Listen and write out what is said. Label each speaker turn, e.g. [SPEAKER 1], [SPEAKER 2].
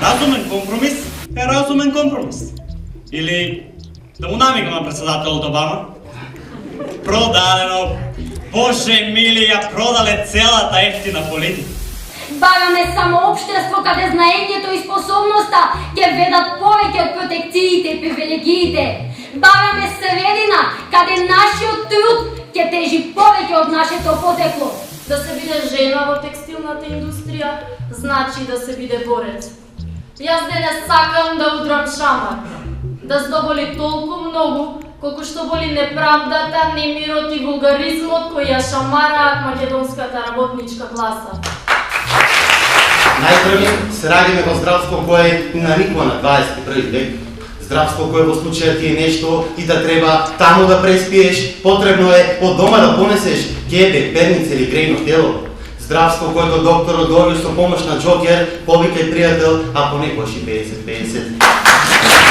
[SPEAKER 1] Разумен компромис е разумен компромис. Или да му намигна председателот Обама. Продадено. Боже мили, ја продале целата ефтина политика.
[SPEAKER 2] Бараме само општество каде знаењето и способноста ќе ведат повеќе од протекциите и привилегиите. Бараме средина каде нашиот труд ќе тежи повеќе од нашето потекло.
[SPEAKER 3] Да се биде жена во текстилната индустрија, значи да се биде борец. Јас денес сакам да удрам шамар, да здоболи толку многу, колку што боли неправдата, немирот и вулгаризмот кои ја шамараат македонската работничка класа.
[SPEAKER 4] Најпрви се раѓаме во здравство кое ни навикува на 21 век. Здравство кое во случајот ти е нешто и да треба таму да преспиеш, потребно е од дома да понесеш ќебе, перница или грејно тело. Здравство което докторот доаѓа со помош на џокер, повика и пријател, а понекогаш и 50-50.